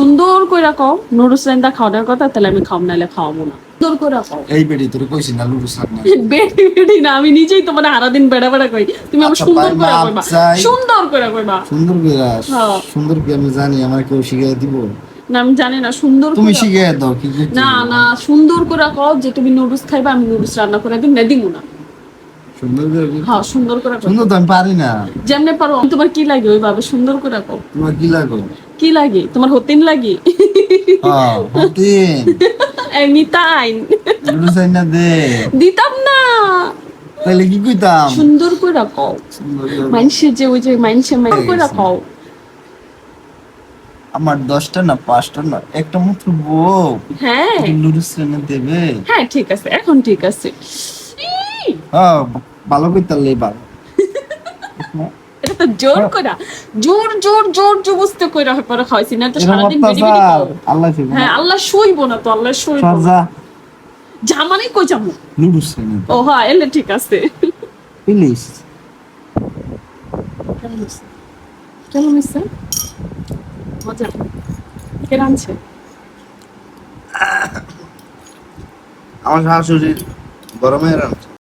সুন্দর কইরা কও নুডলস রান্দা খাওয়ার কথা, তাহলে আমি খাওয়াম, নাইলে খাওয়াবো না। সুন্দর কইরা কও। এই বেডি তোর কইছি না লুডুস রান্না। বেডি বেডি না, আমি নিজেই তোমার সারা দিন বেড়া বেড়া কই, তুমি আমার আচ্ছা, সুন্দর ভাই, কইরা মাপ কইবা, চাই। সুন্দর কইরা কইবা। সুন্দর কইরা হ্যাঁ। সুন্দর কি আমি জানি, আমার কেউ শিখিয়ে দিব? না আমি জানি না, সুন্দর তুমি কইরা শিখিয়ে দাও কি করতে না হবে। না, সুন্দর করে কও যে তুমি নুডলস খাইবা, আমি নুডলস রান্না করে দিই, না দিমু না। সুন্দর করে কি? হ্যাঁ সুন্দর করে কও। সুন্দর তো আমি পারি না। যেমনে পারো, আমি তোমার কি লাগে ওইভাবে সুন্দর করে কও। তোমার কি লাগো? কি লাগে তোমার? হতিন লাগে? হ্যাঁ হতিন এমনি তাই লুডুস রান্না দে। দিতাম না। তাহলে কি কইতাম? সুন্দর করে কও। সুন্দর করে। মানুষের যে ওই যে মানুষের করে কও। আমার 10টা না 5টা না একটা মাত্র বউ হ্যাঁ লুডুস রান্না দেবে। হ্যাঁ ঠিক আছে, এখন ঠিক আছে। হ্যাঁ ভালো কইতালে ভালো। এটা তো জোর কইরা, জোর জোর জোর জবস্ত কইরা পরে খাইছি না তো, এরকম সারাদিন বেডি বেডি অত্যাচার খাও। আল্লাহ ছিল হ্যাঁ আল্লাহ শুইবো না তো, আল্লাহ শুইবো না। সাজা জামানে কই যাবো? লুডুস রান্না ও হ্যাঁ এলে ঠিক আছে। প্লিজ। কেমন হয়েছে? মজা? কে রাঁধছে? আমার শাশুড়ি গরমে রান্না।